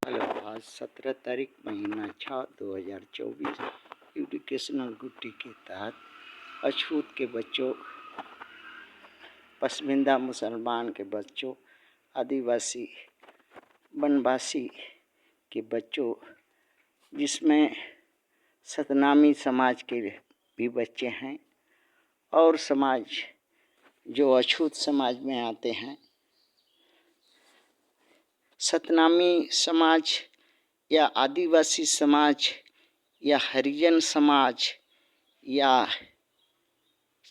Hello, आज 17 तारीख महीना 6 2024 एजुकेशनल गुट्टी के तहत अछूत के बच्चों, पसमिंदा मुसलमान के बच्चों, आदिवासी वनवासी के बच्चों, जिसमें सतनामी समाज के भी बच्चे हैं और समाज जो अछूत समाज में आते हैं, सतनामी समाज या आदिवासी समाज या हरिजन समाज या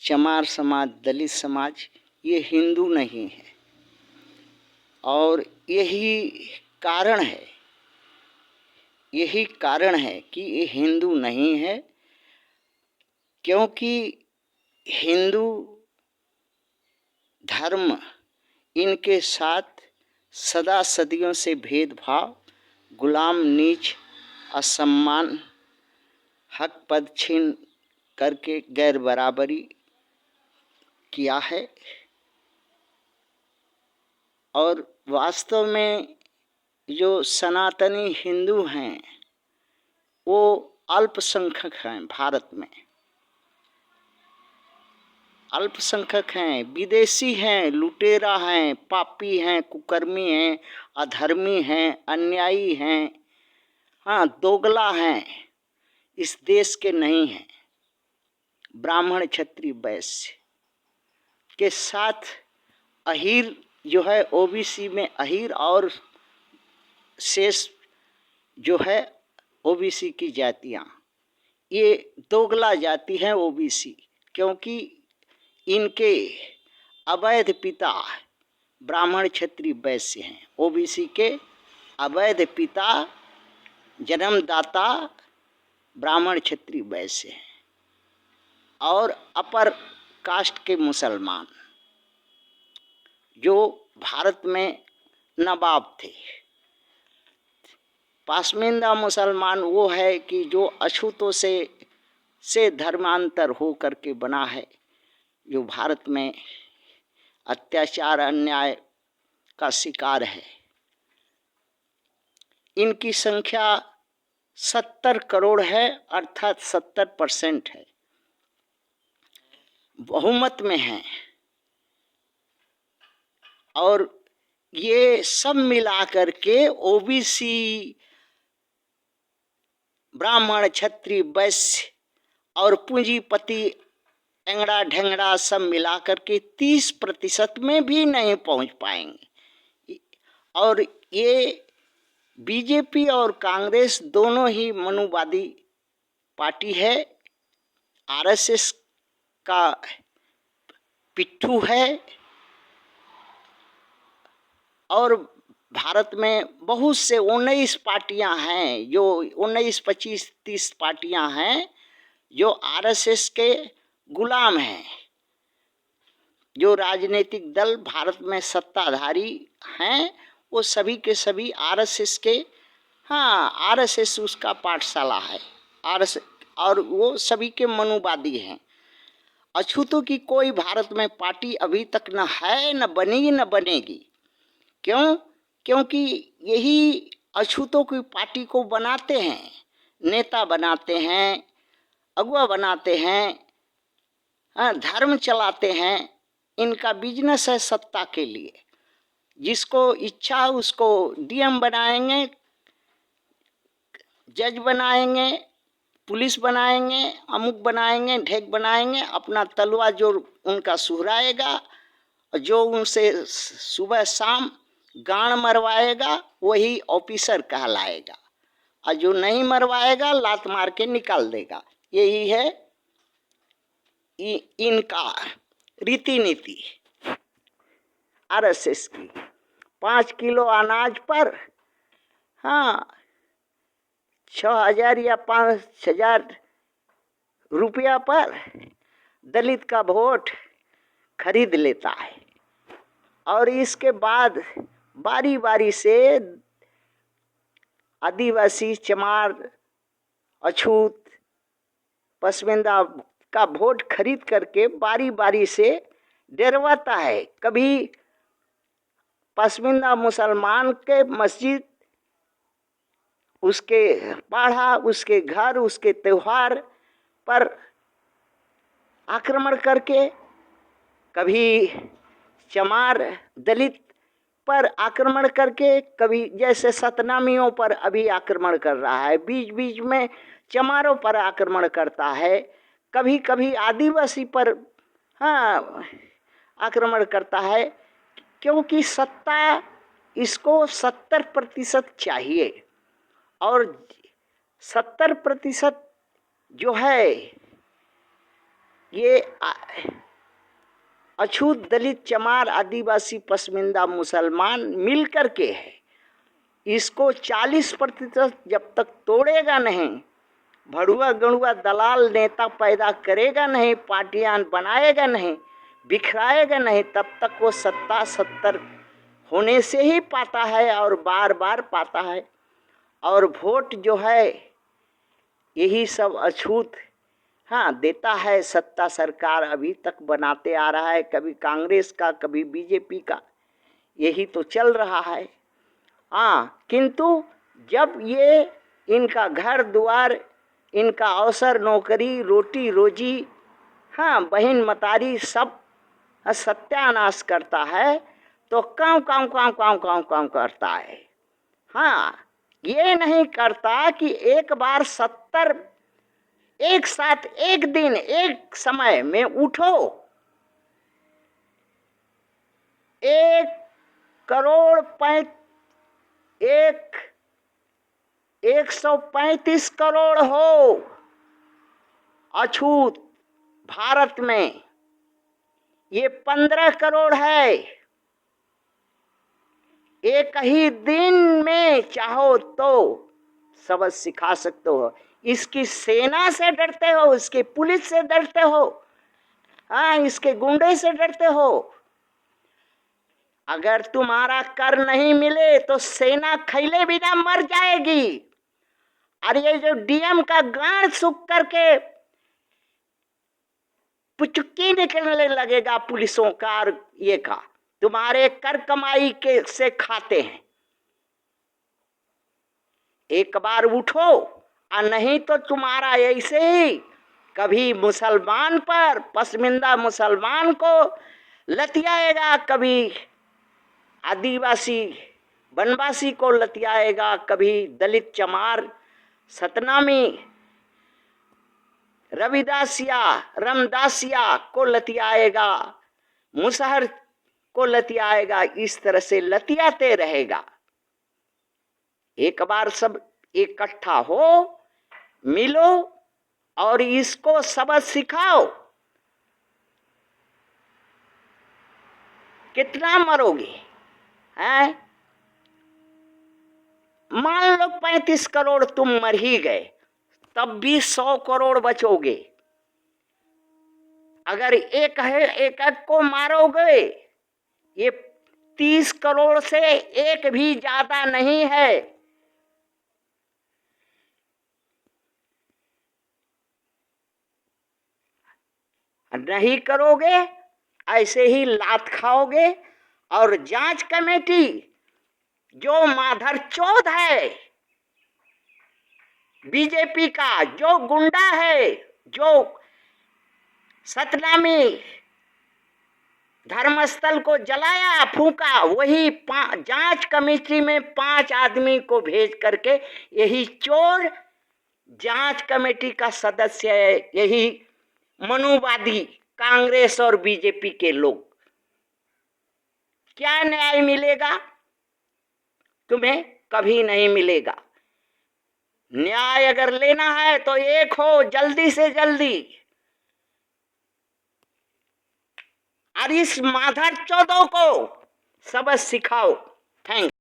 चमार समाज, दलित समाज, ये हिंदू नहीं है। और यही कारण है कि ये हिंदू नहीं है, क्योंकि हिंदू धर्म इनके साथ सदा सदियों से भेदभाव, गुलाम, नीच, असम्मान, हक पद छीन करके गैर बराबरी किया है। और वास्तव में जो सनातनी हिंदू हैं वो अल्पसंख्यक हैं, भारत में अल्पसंख्यक हैं, विदेशी हैं, लुटेरा हैं, पापी हैं, कुकर्मी हैं, अधर्मी हैं, अन्यायी हैं, हाँ, दोगला हैं, इस देश के नहीं हैं। ब्राह्मण, क्षत्रिय, वैश्य के साथ अहीर जो है, ओबीसी में अहीर और शेष जो है ओबीसी की जातियां, ये दोगला जाति है ओबीसी, क्योंकि इनके अवैध पिता ब्राह्मण, क्षत्रिय, वैश्य हैं। ओबीसी के अवैध पिता, जन्मदाता ब्राह्मण, क्षत्रिय, वैश्य हैं। और अपर कास्ट के मुसलमान जो भारत में नवाब थे। पसमिंदा मुसलमान वो है कि जो अछूतों से धर्मांतर हो करके बना है, जो भारत में अत्याचार, अन्याय का शिकार है। इनकी संख्या 70 करोड़ है, अर्थात 70% है, बहुमत में है। और ये सब मिलाकर के ओबीसी, ब्राह्मण, क्षत्रिय, वैश्य और पूंजीपति, एंगड़ा ढेंगड़ा सब मिलाकर के 30% में भी नहीं पहुंच पाएंगे। और ये बीजेपी और कांग्रेस दोनों ही मनुवादी पार्टी है, आरएसएस का पिट्ठू है। और भारत में बहुत से 19 पार्टियां हैं, जो 19, 25, 30 पार्टियां हैं जो आरएसएस के गुलाम हैं। जो राजनीतिक दल भारत में सत्ताधारी हैं वो सभी के सभी आरएसएस के, हाँ, आरएसएस उसका पाठशाला है, आरएसएस, और वो सभी के मनुवादी हैं। अछूतों की कोई भारत में पार्टी अभी तक न है, न बनी, न बनेगी। क्यों? क्योंकि यही अछूतों की पार्टी को बनाते हैं, नेता बनाते हैं, अगुवा बनाते हैं, धर्म चलाते हैं। इनका बिजनेस है सत्ता के लिए। जिसको इच्छा उसको डीएम बनाएंगे, जज बनाएंगे, पुलिस बनाएंगे, अमुक बनाएंगे, ढेक बनाएंगे। अपना तलवा जो उनका सुहराएगा, जो उनसे सुबह शाम गांड मरवाएगा वही ऑफिसर कहलाएगा, और जो नहीं मरवाएगा लात मार के निकाल देगा। यही है इनका रीति नीति आरएसएस की। 5 किलो अनाज पर, हाँ, 6,000 या 5,000 रुपया पर दलित का वोट खरीद लेता है। और इसके बाद बारी बारी से आदिवासी, चमार, अछूत, पसमिंदा का वोट खरीद करके बारी बारी से डरवाता है। कभी पसमिंदा मुसलमान के मस्जिद उसके पाढ़ा, उसके घर, उसके त्योहार पर आक्रमण करके, कभी चमार दलित पर आक्रमण करके, कभी जैसे सतनामियों पर अभी आक्रमण कर रहा है, बीच बीच में चमारों पर आक्रमण करता है, कभी कभी आदिवासी पर हाँ आक्रमण करता है, क्योंकि सत्ता इसको 70% चाहिए और 70% जो है ये अछूत दलित चमार आदिवासी पसमिंदा मुसलमान मिल कर के है। इसको 40% जब तक तोड़ेगा नहीं, भड़ुआ गणुआ दलाल नेता पैदा करेगा नहीं, पार्टियां बनाएगा नहीं, बिखराएगा नहीं, तब तक वो सत्ता 70 होने से ही पाता है और बार बार पाता है। और वोट जो है यही सब अछूत हाँ देता है। सत्ता सरकार अभी तक बनाते आ रहा है, कभी कांग्रेस का, कभी बीजेपी का, यही तो चल रहा है। हाँ, किंतु जब ये इनका घर द्वार, इनका अवसर, नौकरी, रोटी रोजी, हाँ बहन मतारी सब सत्यानाश करता है, तो काम काम काम काम काम काम करता है। हाँ, ये नहीं करता कि एक बार 70 एक साथ, एक दिन, एक समय में उठो, 135 करोड़ हो अछूत भारत में, ये 15 करोड़ है। एक ही दिन में चाहो तो सबक सिखा सकते हो। इसकी सेना से डरते हो, इसके पुलिस से डरते हो, हाँ इसके गुंडे से डरते हो। अगर तुम्हारा कर नहीं मिले तो सेना खैले बिना मर जाएगी। और ये जो डीएम का गांड सूख करके पुचुक्की निकलने लगेगा पुलिसों का और ये का, तुम्हारे कर कमाई के से खाते हैं। एक बार उठो, और नहीं तो तुम्हारा ऐसे ही कभी मुसलमान पर, पसमिंदा मुसलमान को लतियाएगा, कभी आदिवासी वनवासी को लतियाएगा, कभी दलित चमार सतनामी रविदासिया रामदासिया को लतियाएगा, मुसहर को लतियाएगा। इस तरह से लतियाते रहेगा। एक बार सब इकट्ठा हो, मिलो और इसको सबक सिखाओ। कितना मरोगे हैं? मान लो 35 करोड़ तुम मर ही गए, तब भी 100 करोड़ बचोगे। अगर एक को मारोगे, ये 30 करोड़ से एक भी ज्यादा नहीं है। नहीं करोगे, ऐसे ही लात खाओगे। और जांच कमेटी जो माधरचोद है बीजेपी का, जो गुंडा है, जो सतनामी धर्मस्थल को जलाया फूंका, वही जांच कमेटी में 5 आदमी को भेज करके, यही चोर जांच कमेटी का सदस्य है। यही मनुवादी कांग्रेस और बीजेपी के लोग। क्या न्याय मिलेगा तुम्हें? कभी नहीं मिलेगा। न्याय अगर लेना है तो एक हो, जल्दी से जल्दी। और इस माधरचोदों को सबक सिखाओ। थैंक